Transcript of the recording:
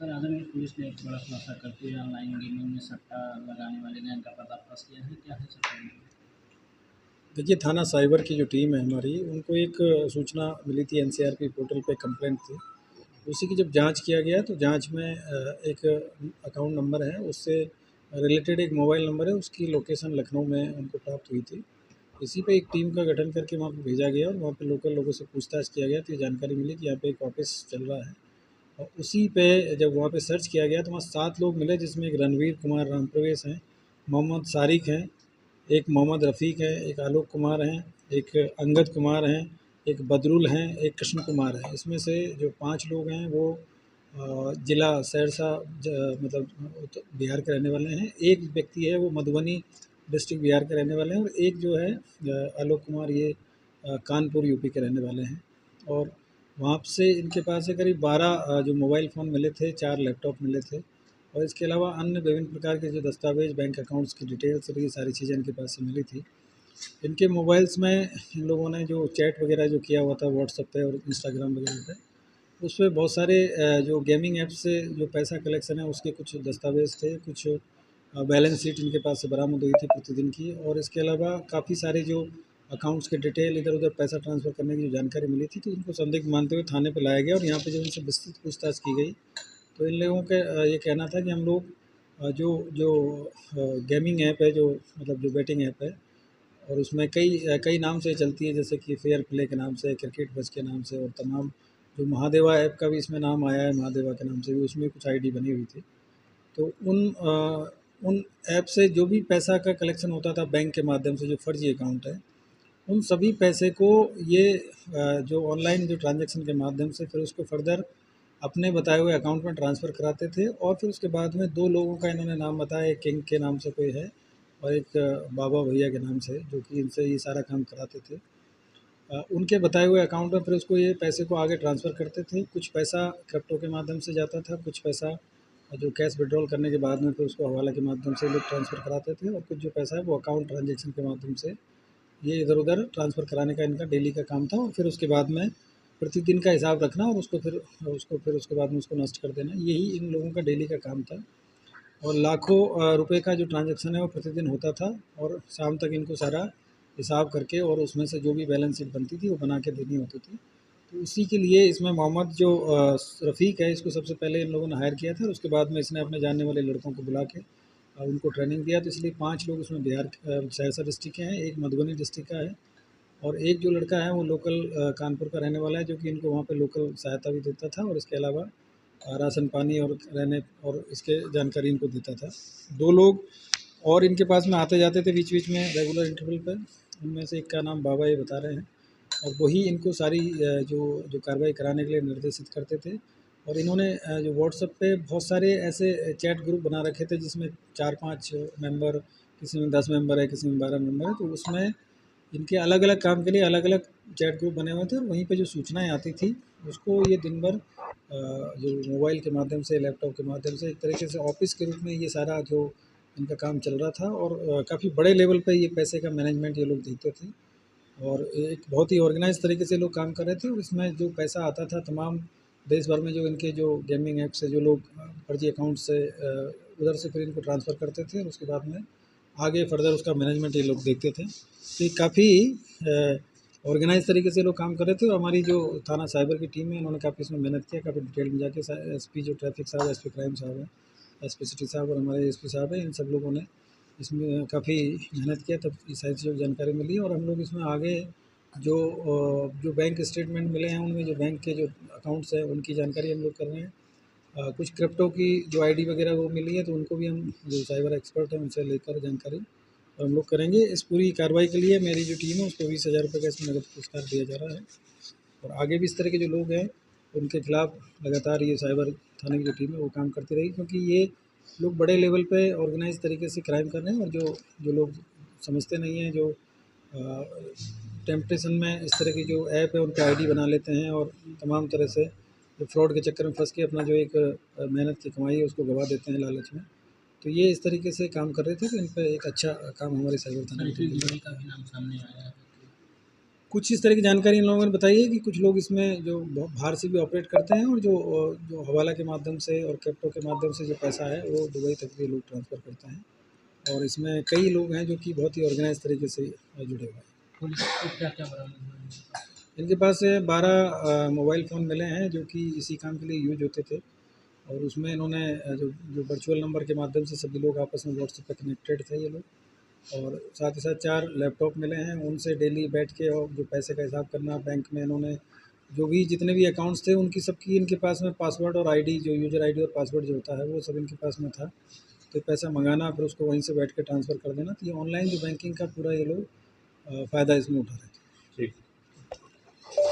Sir, आगरनगर police ने एक बड़ा खुलासा करते हुए ऑनलाइन गेमिंग में सट्टा लगाने वाले गैंग का पर्दाफाश किया है। क्या है सर मामला? देखिए, थाना साइबर की जो टीम है हमारी, उनको एक सूचना मिली थी, एनसीआरपी पोर्टल पे कंप्लेंट थी। उसी की जब जांच किया गया तो जांच में एक अकाउंट नंबर है, उससे रिलेटेड एक मोबाइल नंबर है, उसकी लोकेशन लखनऊ में उनको प्राप्त हुई थी। इसी पे एक टीम का गठन करके वहाँ पे भेजा गया और वहाँ पे लोकल लोगों से पूछताछ किया गया, तो ये जानकारी मिली कि यहाँ पे एक ऑफिस चल रहा है। और उसी पे जब वहाँ पे सर्च किया गया तो वहाँ 7 लोग मिले, जिसमें एक रणवीर कुमार राम प्रवेश हैं, मोहम्मद सारिक हैं, एक मोहम्मद रफ़ीक है, एक आलोक कुमार हैं, एक अंगद कुमार हैं, एक बदरुल हैं, एक कृष्ण कुमार है। इसमें से जो 5 लोग हैं वो ज़िला सहरसा मतलब बिहार के रहने वाले हैं। एक व्यक्ति है वो मधुबनी डिस्ट्रिक्ट बिहार के रहने वाले हैं और एक जो है आलोक कुमार, ये कानपुर यूपी के रहने वाले हैं। और वहाँ से इनके पास से करीब 12 जो मोबाइल फ़ोन मिले थे, 4 लैपटॉप मिले थे और इसके अलावा अन्य विभिन्न प्रकार के जो दस्तावेज़, बैंक अकाउंट्स की डिटेल्स और ये सारी चीज़ें इनके पास से मिली थी। इनके मोबाइल्स में इन लोगों ने जो चैट वगैरह जो किया हुआ था व्हाट्सएप पे और इंस्टाग्राम वगैरह पे, उसपे बहुत सारे जो गेमिंग ऐप से जो पैसा कलेक्शन है उसके कुछ दस्तावेज़ थे, कुछ बैलेंस शीट इनके पास से बरामद हुई थी प्रतिदिन की, और इसके अलावा काफ़ी सारे जो अकाउंट्स के डिटेल, इधर-उधर पैसा ट्रांसफ़र करने की जो जानकारी मिली थी, तो इनको संदिग्ध मानते हुए थाने पे लाया गया और यहाँ पे जब इनसे विस्तृत पूछताछ की गई, तो इन लोगों का ये कहना था कि हम लोग जो जो गेमिंग ऐप है, जो मतलब जो बेटिंग ऐप है, और उसमें कई नाम से चलती है, जैसे कि फेयर प्ले के नाम से, क्रिकेट बज़ के नाम से, और तमाम जो महादेवा ऐप का भी इसमें नाम आया है, महादेवा के नाम से भी उसमें कुछ आईडी बनी हुई थी। तो उन ऐप से जो भी पैसा का कलेक्शन होता था बैंक के माध्यम से, जो फ़र्ज़ी अकाउंट है, उन सभी पैसे को ये जो ऑनलाइन जो ट्रांज़ैक्शन के माध्यम से फिर उसको फ़र्दर अपने बताए हुए अकाउंट में ट्रांसफ़र कराते थे। और फिर उसके बाद में 2 लोगों का इन्होंने नाम बताया, एक किंग के नाम से कोई है और एक बाबा भैया के नाम से, जो कि इनसे ये सारा काम कराते थे। उनके बताए हुए अकाउंट में फिर उसको ये पैसे को आगे ट्रांसफ़र करते थे। कुछ पैसा क्रिप्टो के माध्यम से जाता था, कुछ पैसा जो कैश विथड्रॉल करने के बाद में फिर उसको हवाला के माध्यम से लोग ट्रांसफ़र कराते थे, और कुछ जो पैसा है वो अकाउंट ट्रांज़ैक्शन के माध्यम से ये इधर-उधर ट्रांसफ़र कराने का इनका डेली का काम था। और फिर उसके बाद में प्रतिदिन का हिसाब रखना और उसको उसके बाद में उसको नष्ट कर देना, यही इन लोगों का डेली का काम था। और लाखों रुपए का जो ट्रांज़ैक्शन है वो प्रतिदिन होता था, और शाम तक इनको सारा हिसाब करके और उसमें से जो भी बैलेंस शीट बनती थी वो बना के देनी होती थी। तो उसी के लिए इसमें मोहम्मद जो रफ़ीक है, इसको सबसे पहले इन लोगों ने हायर किया था और उसके बाद में इसने अपने जानने वाले लड़कों को बुला के उनको ट्रेनिंग दिया। तो इसलिए 5 लोग उसमें बिहार सहरसा डिस्ट्रिक्ट के हैं, एक मधुबनी डिस्ट्रिक्ट का है और एक जो लड़का है वो लोकल कानपुर का रहने वाला है, जो कि इनको वहाँ पे लोकल सहायता भी देता था और इसके अलावा राशन पानी और रहने और इसके जानकारी इनको देता था। 2 लोग और इनके पास में आते-जाते थे बीच-बीच में रेगुलर इंटरवल पे। उनमें से एक का नाम बाबा ये बता रहे हैं, और वही इनको सारी जो कार्रवाई कराने के लिए निर्देशित करते थे। और इन्होंने जो व्हाट्सएप पे बहुत सारे ऐसे चैट ग्रुप बना रखे थे, जिसमें 4-5 मेंबर, किसी में 10 मेंबर है, किसी में 12 मेंबर है, तो उसमें इनके अलग-अलग काम के लिए अलग-अलग चैट ग्रुप बने हुए थे और वहीं पे जो सूचनाएँ आती थी, उसको ये दिन भर जो मोबाइल के माध्यम से, लैपटॉप के माध्यम से, एक तरीके से ऑफ़िस के रूप में ये सारा जो इनका काम चल रहा था। और काफ़ी बड़े लेवल पे ये पैसे का मैनेजमेंट ये लोग देखते थे और एक बहुत ही ऑर्गेनाइज़ तरीके से लोग काम कर रहे थे। और इसमें जो पैसा आता था तमाम देश भर में, जो इनके जो गेमिंग ऐप से जो लोग फर्जी अकाउंट से उधर से फिर इनको ट्रांसफ़र करते थे और उसके बाद में आगे फर्दर उसका मैनेजमेंट ये लोग देखते थे। तो ये काफ़ी ऑर्गेनाइज़ तरीके से लोग काम कर रहे थे और हमारी जो थाना साइबर की टीम है, उन्होंने काफ़ी इसमें मेहनत किया, काफ़ी डिटेल में जाके एसपी जो ट्रैफिक साहब, एसपी क्राइम साहब हैं, एसपी सिटी साहब और हमारे एसपी साहब हैं, इन सब लोगों ने इसमें काफ़ी मेहनत किया, तब ये सारी चीज़ों की जानकारी मिली। और हम लोग इसमें आगे जो बैंक स्टेटमेंट मिले हैं, उनमें जो बैंक के जो अकाउंट्स हैं उनकी जानकारी हम लोग कर रहे हैं। कुछ क्रिप्टो की जो आईडी वगैरह वो मिली है, तो उनको भी हम जो साइबर एक्सपर्ट हैं उनसे लेकर जानकारी और हम लोग करेंगे। इस पूरी कार्रवाई के लिए मेरी जो टीम है उसको 20,000 रुपये का इसमें नगद पुरस्कार दिया जा रहा है। और आगे भी इस तरह के जो लोग हैं उनके खिलाफ लगातार ये साइबर थाने की जो टीम है वो काम करती रहेगी, क्योंकि ये लोग बड़े लेवल पे ऑर्गेनाइज तरीके से क्राइम कर रहे हैं। और जो जो लोग समझते नहीं हैं, जो टेम्पटेशन में इस तरह की जो ऐप है उन पे आईडी बना लेते हैं और तमाम तरह से जो फ्रॉड के चक्कर में फंस के अपना जो एक मेहनत की कमाई है उसको गवा देते हैं लालच में। तो ये इस तरीके से काम कर रहे थे, तो इन पे एक अच्छा काम हमारे साइबर थाने सर, की टीम इसमें कर रही बीवी है। का भी नाम सामने आया है। कुछ इस तरह की जानकारी इन लोगों ने बताई है कि कुछ लोग इसमें जो बाहर से भी ऑपरेट करते हैं और जो हवाला के माध्यम से और क्रिप्टो के माध्यम से जो पैसा है वो दुबई तक भी लोग ट्रांसफ़र करते हैं और इसमें कई लोग हैं जो कि बहुत ही ऑर्गेनाइज तरीके से जुड़े हुए हैं। पुलिस को क्या क्या बरामद हुआ है? इनके पास से 12 मोबाइल फ़ोन मिले हैं जो कि इसी काम के लिए यूज होते थे और उसमें इन्होंने जो जो वर्चुअल नंबर के माध्यम से सभी लोग आपस में व्हाट्सएप पे कनेक्टेड थे ये लोग और साथ ही साथ 4 लैपटॉप मिले हैं उनसे डेली बैठ के और जो पैसे का हिसाब करना बैंक में इन्होंने जो भी जितने भी अकाउंट्स थे उनकी सबकी इनके पास में पासवर्ड और आईडी जो यूज़र आईडी और पासवर्ड जो होता है वो सब इनके पास में था। तो पैसा मंगाना फिर उसको वहीं से बैठ के ट्रांसफ़र कर देना, तो ये ऑनलाइन जो बैंकिंग का पूरा ये लोग फ़ायदा इसमें उठा रहे थे।